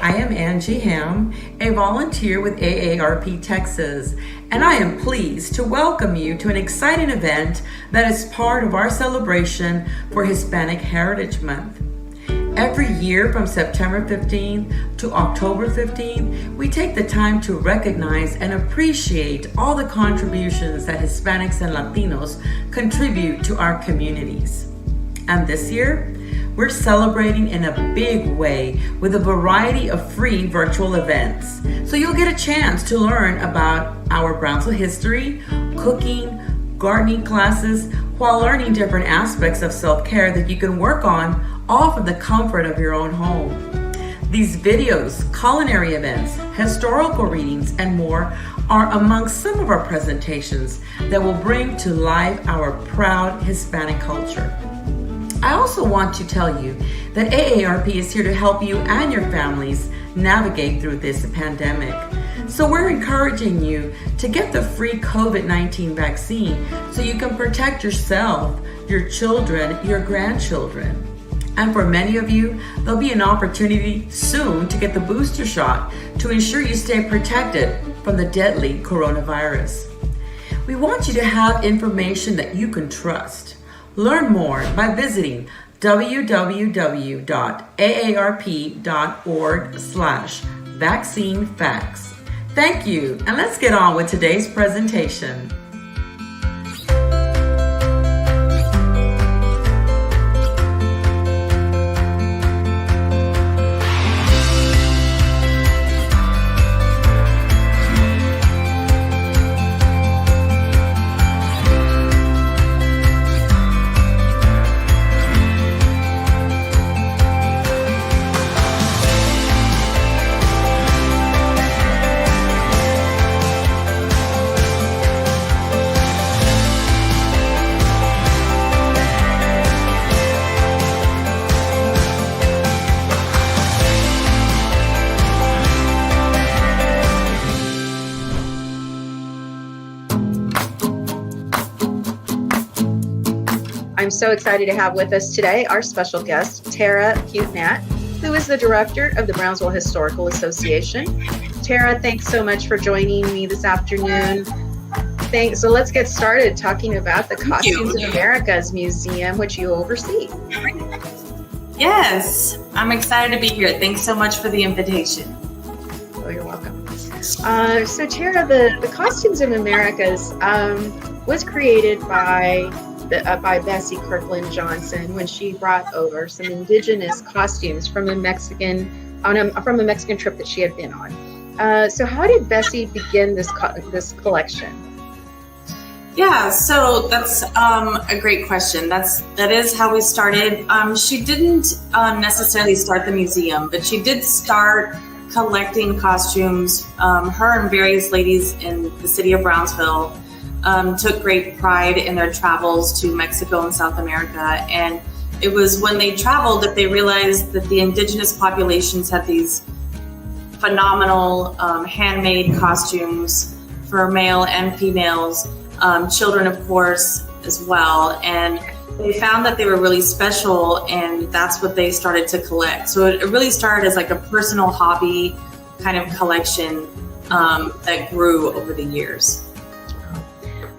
I am Angie Ham, a volunteer with AARP Texas, and I am pleased to welcome you to an exciting event that is part of our celebration for Hispanic Heritage Month. Every year from September 15th to October 15th, we take the time to recognize and appreciate all the contributions that Hispanics and Latinos contribute to our communities. And this year, we're celebrating in a big way with a variety of free virtual events. So you'll get a chance to learn about our Brownsville history, cooking, gardening classes, while learning different aspects of self-care that you can work on all from the comfort of your own home. These videos, culinary events, historical readings, and more are among some of our presentations that will bring to life our proud Hispanic culture. I also want to tell you that AARP is here to help you and your families navigate through this pandemic. So we're encouraging you to get the free COVID-19 vaccine so you can protect yourself, your children, your grandchildren. And for many of you, there'll be an opportunity soon to get the booster shot to ensure you stay protected from the deadly coronavirus. We want you to have information that you can trust. Learn more by visiting www.aarp.org/vaccinefacts. Thank you, and let's get on with today's presentation. I'm so excited to have with us today our special guest, Tara Putenat, who is the director of the Brownsville Historical Association. Tara, thanks so much for joining me this afternoon. Thanks. So let's get started talking about the Costumes of America's Museum, which you oversee. Yes, I'm excited to be here. Thanks so much for the invitation. Oh, you're welcome. So Tara, the Costumes of America's was created by Bessie Kirkland Johnson when she brought over some indigenous costumes from a Mexican trip that she had been on. So how did Bessie begin this collection? Yeah, so that's a great question. That is how we started. She didn't necessarily start the museum, but she did start collecting costumes. Her and various ladies in the city of Brownsville took great pride in their travels to Mexico and South America. And it was when they traveled that they realized that the indigenous populations had these phenomenal handmade costumes for male and females, children, of course, as well. And they found that they were really special, and that's what they started to collect. So it really started as like a personal hobby kind of collection that grew over the years.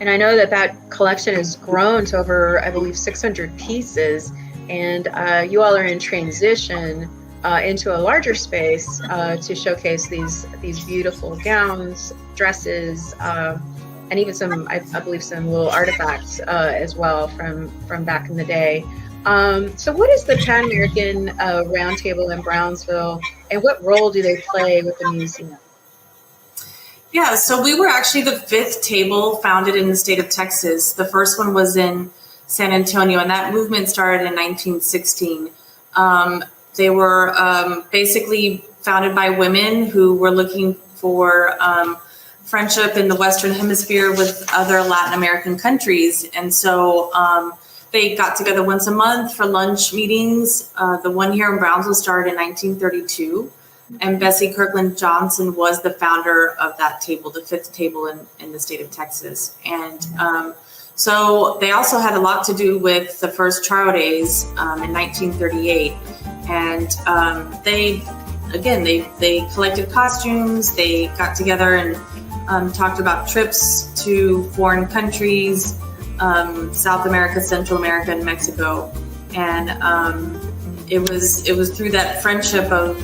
And I know that collection has grown to over, I believe, 600 pieces. And you all are in transition into a larger space to showcase these beautiful gowns, dresses, and even some, I believe, some little artifacts as well from back in the day. So what is the Pan American Roundtable in Brownsville, and what role do they play with the museum? Yeah, so we were actually the 5th table founded in the state of Texas. The first one was in San Antonio, and that movement started in 1916. They were basically founded by women who were looking for friendship in the Western Hemisphere with other Latin American countries. And so they got together once a month for lunch meetings. The one here in Brownsville started in 1932. And Bessie Kirkland Johnson was the founder of that table, the 5th table in the state of Texas. And so they also had a lot to do with the first Charo Days in 1938. And they again, they collected costumes. They got together and talked about trips to foreign countries, South America, Central America, and Mexico. And it was through that friendship of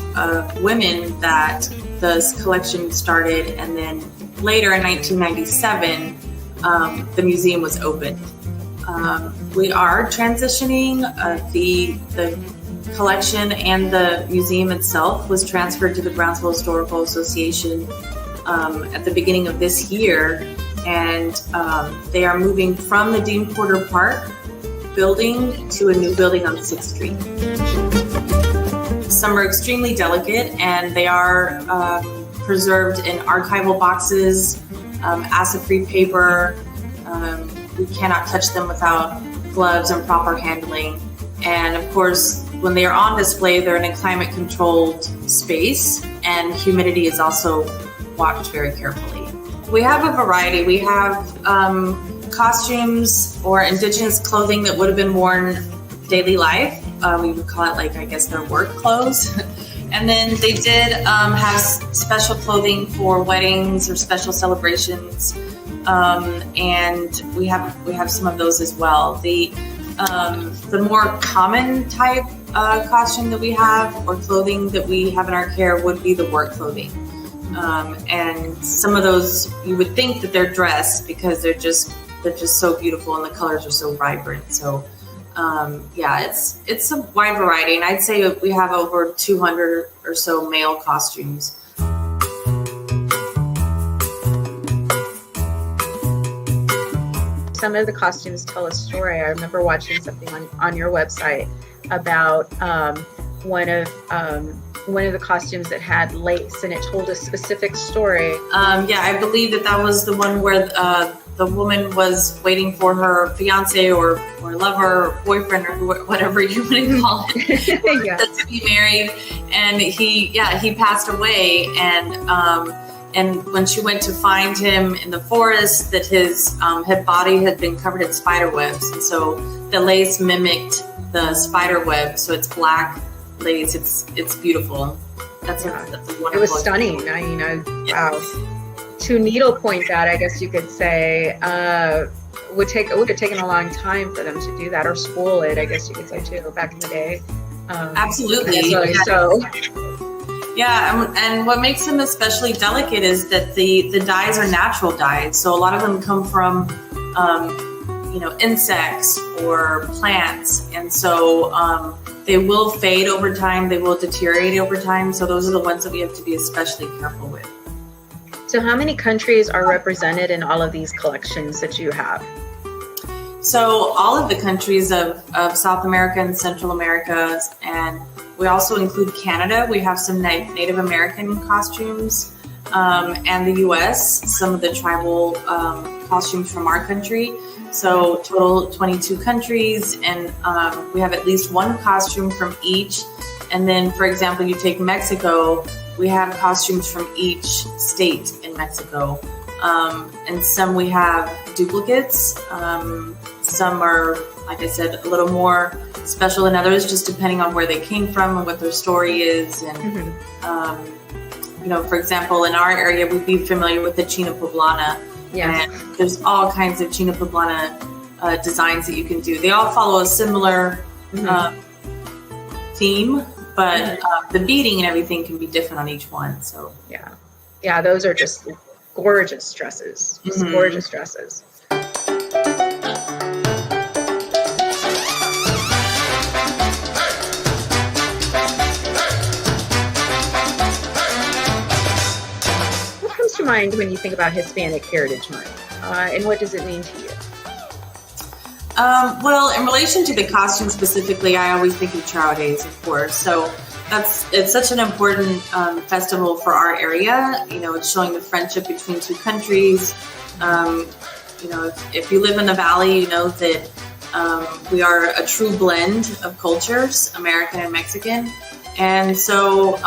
women that this collection started. And then later in 1997, the museum was opened. We are transitioning. The collection and the museum itself was transferred to the Brownsville Historical Association at the beginning of this year, and they are moving from the Dean Porter Park building to a new building on 6th Street. Some are extremely delicate, and they are preserved in archival boxes, acid-free paper. We cannot touch them without gloves and proper handling. And of course, when they are on display, they're in a climate-controlled space, and humidity is also watched very carefully. We have a variety. We have costumes or indigenous clothing that would have been worn daily life. We would call it, like, I guess, their work clothes. And then they did have special clothing for weddings or special celebrations. And we have some of those as well. The more common type costume that we have or clothing that we have in our care would be the work clothing. And some of those, you would think that they're dressed because they're just so beautiful and the colors are so vibrant. So it's a wide variety, and I'd say we have over 200 or so male costumes. Some of the costumes tell a story. I remember watching something on your website about one of the costumes that had lace, and it told a specific story. I believe that was the one where the woman was waiting for her fiance or lover or boyfriend or whatever you want to call it, Yeah. to be married, and he passed away, and when she went to find him in the forest, that his body had been covered in spider webs, and so the lace mimicked the spider web, so it's black lace. It's beautiful. That's a wonderful. It was stunning. Wow. To needlepoint that, I guess you could say, would have taken a long time for them to do that, or spool it, I guess you could say too, back in the day. Absolutely. So. Yeah, and what makes them especially delicate is that the dyes are natural dyes. So a lot of them come from, insects or plants. And so they will fade over time. They will deteriorate over time. So those are the ones that we have to be especially careful with. So how many countries are represented in all of these collections that you have? So all of the countries of South America and Central America, and we also include Canada. We have some Native American costumes, and the U.S., some of the tribal costumes from our country. So total 22 countries, and we have at least one costume from each. And then, for example, you take Mexico, we have costumes from each state in Mexico. And some we have duplicates. Some are, like I said, a little more special than others, just depending on where they came from and what their story is. And, for example, in our area, we'd be familiar with the China Poblana. Yes. And there's all kinds of China Poblana designs that you can do. They all follow a similar theme, but the beading and everything can be different on each one. So yeah, those are just gorgeous dresses. Gorgeous dresses. What comes to mind when you think about Hispanic Heritage Month, and what does it mean to you? Well, in relation to the costume specifically, I always think of Charo Days, of course. So it's such an important festival for our area. It's showing the friendship between two countries. If you live in the Valley, you know that we are a true blend of cultures, American and Mexican. And so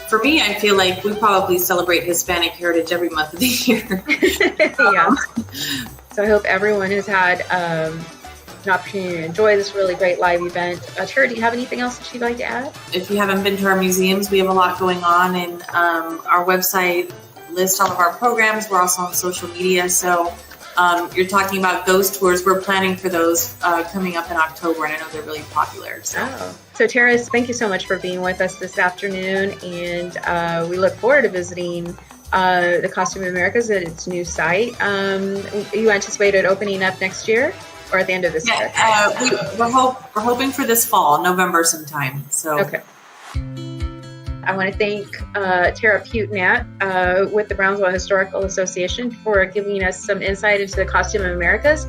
for me, I feel like we probably celebrate Hispanic heritage every month of the year. Yeah. So I hope everyone has had an opportunity to enjoy this really great live event. Tara, do you have anything else that you'd like to add? If you haven't been to our museums, we have a lot going on, and our website lists all of our programs. We're also on social media. So you're talking about ghost tours. We're planning for those coming up in October, and I know they're really popular. So Tara, thank you so much for being with us this afternoon, and we look forward to visiting the Costume of Americas at its new site. You anticipate it opening up next year or at the end of this year? We're hoping for this fall, November sometime. So okay. I want to thank Tara Putenat with the Brownsville Historical Association for giving us some insight into the Costume of Americas.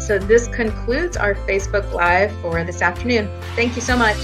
So this concludes our Facebook Live for this afternoon. Thank you so much.